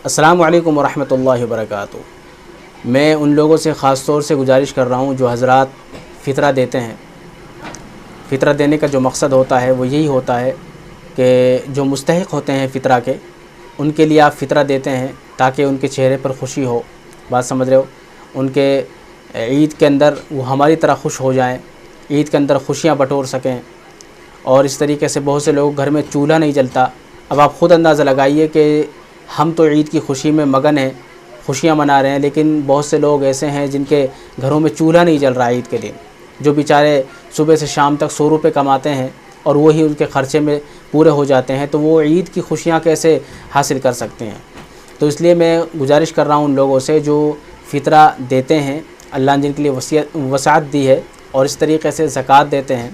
السلام علیکم ورحمۃ اللہ وبرکاتہ۔ میں ان لوگوں سے خاص طور سے گزارش کر رہا ہوں جو حضرات فطرہ دیتے ہیں۔ فطرہ دینے کا جو مقصد ہوتا ہے وہ یہی ہوتا ہے کہ جو مستحق ہوتے ہیں فطرہ کے، ان کے لیے آپ فطرہ دیتے ہیں تاکہ ان کے چہرے پر خوشی ہو، بات سمجھ رہے ہو، ان کے عید کے اندر وہ ہماری طرح خوش ہو جائیں، عید کے اندر خوشیاں بٹور سکیں۔ اور اس طریقے سے بہت سے لوگ گھر میں چولہا نہیں جلتا۔ اب آپ خود اندازہ لگائیے کہ ہم تو عید کی خوشی میں مگن ہیں، خوشیاں منا رہے ہیں، لیکن بہت سے لوگ ایسے ہیں جن کے گھروں میں چولہا نہیں جل رہا عید کے دن، جو بیچارے صبح سے شام تک 100 روپے کماتے ہیں اور وہی ان کے خرچے میں پورے ہو جاتے ہیں، تو وہ عید کی خوشیاں کیسے حاصل کر سکتے ہیں؟ تو اس لیے میں گزارش کر رہا ہوں ان لوگوں سے جو فطرہ دیتے ہیں، اللہ نے جن کے لیے وسعت دی ہے اور اس طریقے سے زکوٰۃ دیتے ہیں،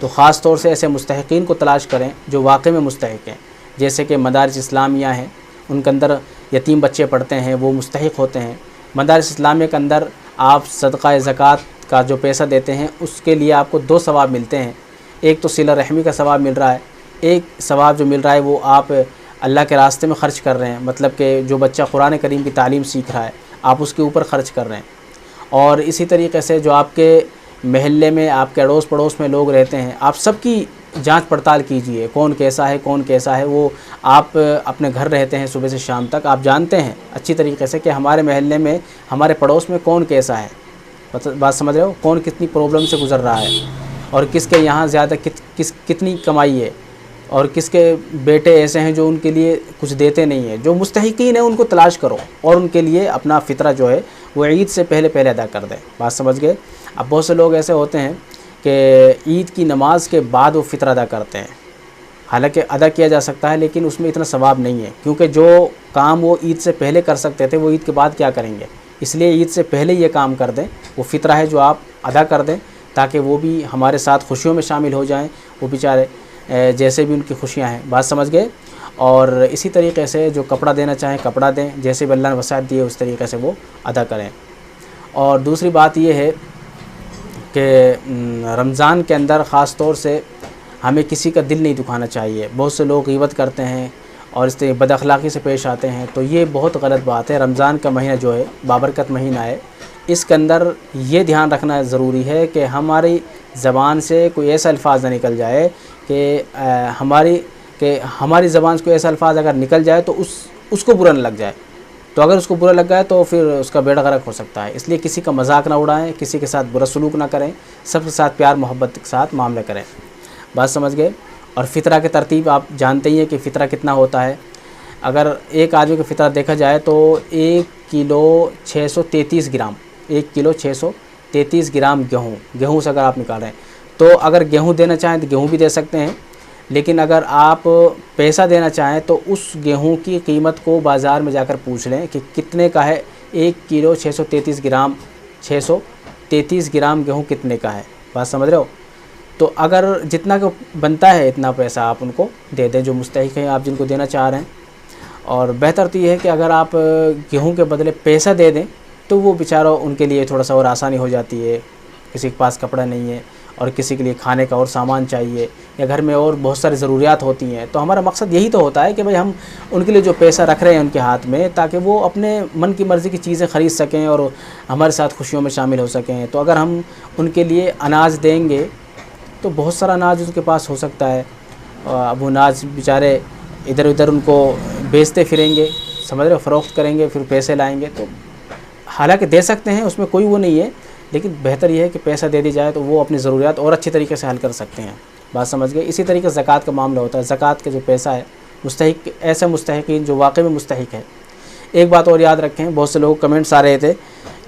تو خاص طور سے ایسے مستحقین کو تلاش کریں جو واقعی میں مستحق ہیں، جیسے کہ مدارس اسلامیہ ہیں، ان کے اندر یتیم بچے پڑھتے ہیں، وہ مستحق ہوتے ہیں۔ مدارس اسلامیہ کے اندر آپ صدقہ زکوٰۃ کا جو پیسہ دیتے ہیں اس کے لیے آپ کو 2 ثواب ملتے ہیں۔ ایک تو صلہ رحمی کا ثواب مل رہا ہے، ایک ثواب جو مل رہا ہے وہ آپ اللہ کے راستے میں خرچ کر رہے ہیں، مطلب کہ جو بچہ قرآن کریم کی تعلیم سیکھ رہا ہے آپ اس کے اوپر خرچ کر رہے ہیں۔ اور اسی طریقے سے جو آپ کے محلے میں، آپ کے اڑوس پڑوس میں لوگ رہتے ہیں، آپ سب کی جانچ پڑتال کیجئے، کون کیسا ہے۔ وہ آپ اپنے گھر رہتے ہیں صبح سے شام تک، آپ جانتے ہیں اچھی طریقے سے کہ ہمارے محلے میں، ہمارے پڑوس میں کون کیسا ہے، بات سمجھ رہے ہو، کون کتنی پرابلم سے گزر رہا ہے، اور کس کے یہاں زیادہ کتنی کمائی ہے، اور کس کے بیٹے ایسے ہیں جو ان کے لیے کچھ دیتے نہیں ہیں۔ جو مستحقین ہیں ان کو تلاش کرو اور ان کے لیے اپنا فطرہ جو ہے وہ عید سے پہلے ادا کر دیں، بات سمجھ گئے۔ اب بہت سے لوگ ایسے ہوتے ہیں کہ عید کی نماز کے بعد وہ فطرہ ادا کرتے ہیں، حالانکہ ادا کیا جا سکتا ہے لیکن اس میں اتنا ثواب نہیں ہے، کیونکہ جو کام وہ عید سے پہلے کر سکتے تھے وہ عید کے بعد کیا کریں گے، اس لیے عید سے پہلے یہ کام کر دیں۔ وہ فطرہ ہے جو آپ ادا کر دیں تاکہ وہ بھی ہمارے ساتھ خوشیوں میں شامل ہو جائیں، وہ بیچارے جیسے بھی ان کی خوشیاں ہیں، بات سمجھ گئے۔ اور اسی طریقے سے جو کپڑا دینا چاہیں کپڑا دیں، جیسے بھی اللہ نے وسعت دی ہے اس طریقے سے وہ ادا کریں۔ اور دوسری بات یہ ہے کہ رمضان کے اندر خاص طور سے ہمیں کسی کا دل نہیں دکھانا چاہیے۔ بہت سے لوگ غیبت کرتے ہیں اور اس طرح بد اخلاقی سے پیش آتے ہیں، تو یہ بہت غلط بات ہے۔ رمضان کا مہینہ جو ہے بابرکت مہینہ ہے، اس کے اندر یہ دھیان رکھنا ضروری ہے کہ ہماری زبان سے کوئی ایسا الفاظ نہ نکل جائے کہ ہماری زبان سے کوئی ایسا الفاظ اگر نکل جائے تو اس کو برا نہ لگ جائے، تو اگر اس کو برا لگ گیا تو پھر اس کا بیڑا غرق ہو سکتا ہے۔ اس لیے کسی کا مذاق نہ اڑائیں، کسی کے ساتھ برا سلوک نہ کریں، سب کے ساتھ پیار محبت کے ساتھ معاملہ کریں، بات سمجھ گئے۔ اور فطرہ کی ترتیب آپ جانتے ہی ہیں کہ فطرہ کتنا ہوتا ہے۔ اگر ایک آدمی کا فطرہ دیکھا جائے تو 1 کلو 633 گرام، 1 کلو 633 گرام گیہوں سے اگر آپ نکال رہے ہیں تو اگر گیہوں دینا چاہیں تو گیہوں بھی دے سکتے ہیں، لیکن اگر آپ پیسہ دینا چاہیں تو اس گیہوں کی قیمت کو بازار میں جا کر پوچھ لیں کہ کتنے کا ہے، 1 کلو 633 گرام گیہوں کتنے کا ہے، بات سمجھ رہے ہو۔ تو اگر جتنا کا بنتا ہے اتنا پیسہ آپ ان کو دے دیں جو مستحق ہیں، آپ جن کو دینا چاہ رہے ہیں۔ اور بہتر تو یہ ہے کہ اگر آپ گیہوں کے بدلے پیسہ دے دیں تو وہ بیچاروں ان کے لیے تھوڑا سا اور آسانی ہو جاتی ہے، کسی کے پاس کپڑا نہیں ہے اور کسی کے لیے کھانے کا اور سامان چاہیے یا گھر میں اور بہت ساری ضروریات ہوتی ہیں، تو ہمارا مقصد یہی تو ہوتا ہے کہ بھئی ہم ان کے لیے جو پیسہ رکھ رہے ہیں ان کے ہاتھ میں، تاکہ وہ اپنے من کی مرضی کی چیزیں خرید سکیں اور ہمارے ساتھ خوشیوں میں شامل ہو سکیں۔ تو اگر ہم ان کے لیے اناج دیں گے تو بہت سارا اناج ان کے پاس ہو سکتا ہے، اب وہ اناج بیچارے ادھر ادھر ان کو بیچتے پھریں گے، سمجھ رہے ہو، فروخت کریں گے، پھر پیسے لائیں گے، تو حالانکہ دے سکتے ہیں، اس میں کوئی وہ نہیں ہے، لیکن بہتر یہ ہے کہ پیسہ دے دی جائے تو وہ اپنی ضروریات اور اچھی طریقے سے حل کر سکتے ہیں، بات سمجھ گئے۔ اسی طریقے سے زکوٰۃ کا معاملہ ہوتا ہے، زکوٰۃ کے جو پیسہ ہے مستحق، ایسے مستحقین جو واقعی میں مستحق ہے۔ ایک بات اور یاد رکھیں، بہت سے لوگ کمنٹس آ رہے تھے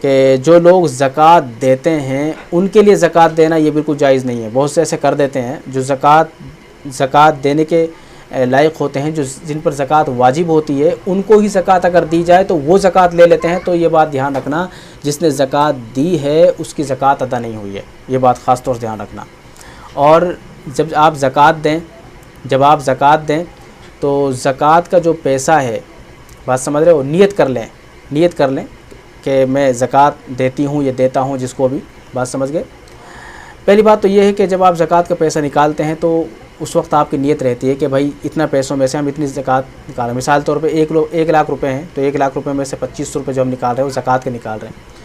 کہ جو لوگ زکوٰۃ دیتے ہیں ان کے لیے زکوٰۃ دینا یہ بالکل جائز نہیں ہے۔ بہت سے ایسے کر دیتے ہیں جو زکوٰۃ دینے کے لائق ہوتے ہیں، جن پر زکوٰۃ واجب ہوتی ہے، ان کو ہی زکوٰۃ اگر دی جائے تو وہ زکوٰۃ لے لیتے ہیں۔ تو یہ بات دھیان رکھنا، جس نے زکوٰۃ دی ہے اس کی زکوٰۃ ادا نہیں ہوئی ہے، یہ بات خاص طور سے دھیان رکھنا۔ اور جب آپ زکوٰۃ دیں تو زکوٰۃ کا جو پیسہ ہے، بات سمجھ رہے ہو، نیت کر لیں کہ میں زکوٰۃ دیتی ہوں یا دیتا ہوں جس کو بھی، بات سمجھ گئے۔ پہلی بات تو یہ ہے کہ جب آپ زکوٰۃ کا پیسہ نکالتے ہیں تو اس وقت آپ کی نیت رہتی ہے کہ بھائی اتنا پیسوں میں سے ہم اتنی زکوٰۃ نکال رہے ہیں. مثال طور پہ 1 لاکھ روپے ہیں تو 1 لاکھ روپے میں سے 2500 روپے جو ہم نکال رہے ہیں وہ زکوٰۃ کے نکال رہے ہیں.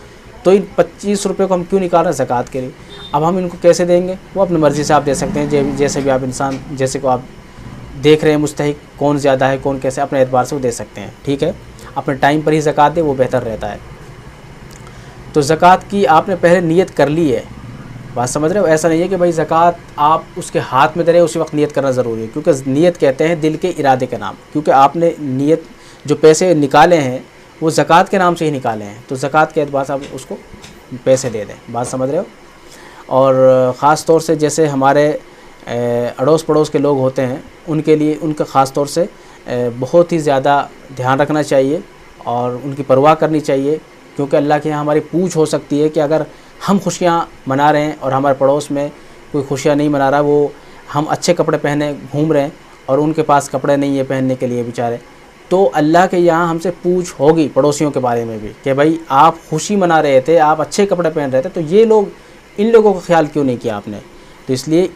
تو ان 25 روپے کو ہم کیوں نکال رہے ہیں؟ زکوٰۃ کے لیے. اب ہم ان کو کیسے دیں گے؟ وہ اپنی مرضی سے آپ دے سکتے ہیں، جیسے بھی آپ انسان جیسے کو آپ دیکھ رہے ہیں مستحق کون زیادہ ہے کون کیسے، اپنے اعتبار سے وہ دے سکتے ہیں. ٹھیک ہے، اپنے ٹائم پر ہی زکوٰۃ دے، وہ بہتر رہتا ہے. تو زکوٰۃ کی آپ نے پہلے نیت کر لی ہے، بات سمجھ رہے ہو؟ ایسا نہیں ہے کہ بھائی زکوٰۃ آپ اس کے ہاتھ میں دے رہے اسی وقت نیت کرنا ضروری ہے، کیونکہ نیت کہتے ہیں دل کے ارادے کا نام. کیونکہ آپ نے نیت جو پیسے نکالے ہیں وہ زکوٰۃ کے نام سے ہی نکالے ہیں، تو زکوٰۃ کے اعتبار سے آپ اس کو پیسے دے دیں. بات سمجھ رہے ہو؟ اور خاص طور سے جیسے ہمارے اڑوس پڑوس کے لوگ ہوتے ہیں ان کے لیے ان کا خاص طور سے بہت ہی زیادہ دھیان رکھنا چاہیے اور ان کی پرواہ کرنی چاہیے، کیونکہ اللہ کے یہاں ہماری پوچھ ہو سکتی ہے کہ اگر ہم خوشیاں منا رہے ہیں اور ہمارے پڑوس میں کوئی خوشیاں نہیں منا رہا، وہ ہم اچھے کپڑے پہنے گھوم رہے ہیں اور ان کے پاس کپڑے نہیں ہیں پہننے کے لیے بیچارے، تو اللہ کے یہاں ہم سے پوچھ ہوگی پڑوسیوں کے بارے میں بھی کہ بھائی آپ خوشی منا رہے تھے، آپ اچھے کپڑے پہن رہے تھے، تو یہ لوگ ان لوگوں کا خیال کیوں نہیں کیا آپ نے؟ تو اس لیے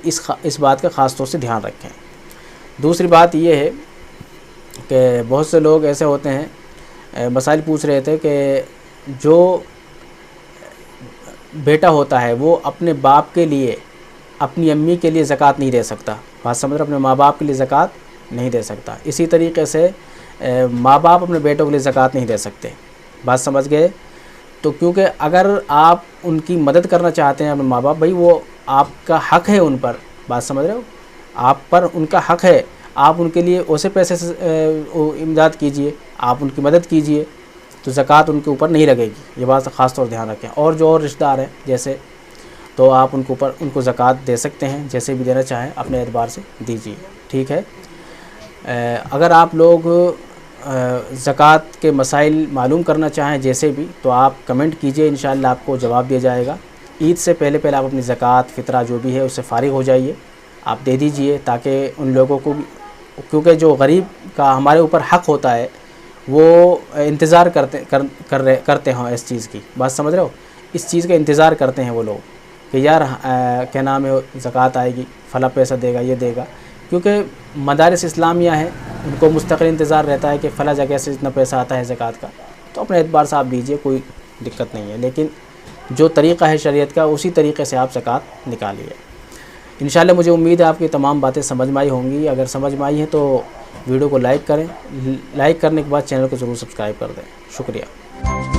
اس بات کا خاص طور سے دھیان رکھیں. دوسری بات یہ ہے کہ بہت سے لوگ ایسے ہوتے ہیں، مسائل پوچھ رہے تھے کہ جو بیٹا ہوتا ہے وہ اپنے باپ کے لیے اپنی امی کے لیے زکوٰۃ نہیں دے سکتا. بات سمجھ رہے؟ اپنے ماں باپ کے لیے زکوٰۃ نہیں دے سکتا. اسی طریقے سے ماں باپ اپنے بیٹوں کے لیے زکوٰۃ نہیں دے سکتے. بات سمجھ گئے؟ تو کیونکہ اگر آپ ان کی مدد کرنا چاہتے ہیں اپنے ماں باپ، بھائی وہ آپ کا حق ہے ان پر. بات سمجھ رہے ہو؟ آپ پر ان کا حق ہے، آپ ان کے لیے اسے پیسے سے امداد کیجئے، آپ ان کی مدد کیجئے، تو زکوٰۃ ان کے اوپر نہیں لگے گی. یہ بات خاص طور دھیان رکھیں. اور جو اور رشتہ دار ہیں جیسے، تو آپ ان کو زکوٰۃ دے سکتے ہیں، جیسے بھی دینا چاہیں اپنے اعتبار سے دیجیے. ٹھیک ہے. اگر آپ لوگ زکوٰۃ کے مسائل معلوم کرنا چاہیں جیسے بھی، تو آپ کمنٹ کیجئے، انشاءاللہ آپ کو جواب دیا جائے گا. عید سے پہلے آپ اپنی زکوٰۃ فطرہ جو بھی ہے اس سے فارغ ہو جائیے، آپ دے دیجئے، تاکہ ان لوگوں کو بھی، کیونکہ جو غریب کا ہمارے اوپر حق ہوتا ہے وہ انتظار کرتے ہوں اس چیز کی. بات سمجھ رہے ہو؟ اس چیز کا انتظار کرتے ہیں وہ لوگ کہ یار کیا نام ہے زکوٰۃ آئے گی، فلاں پیسہ دے گا، یہ دے گا. کیونکہ مدارس اسلامیہ ہیں، ان کو مستقل انتظار رہتا ہے کہ فلاں جگہ سے اتنا پیسہ آتا ہے زکوٰۃ کا، تو اپنے اعتبار سے آپ دیجئے، کوئی دقت نہیں ہے. لیکن جو طریقہ ہے شریعت کا اسی طریقے سے آپ زکوٰۃ نکالیے. انشاءاللہ مجھے امید ہے آپ کی تمام باتیں سمجھ میں آئی ہوں گی. اگر سمجھ میں آئی ہیں تو ویڈیو کو لائک کریں، لائک کرنے کے بعد چینل کو ضرور سبسکرائب کر دیں. شکریہ.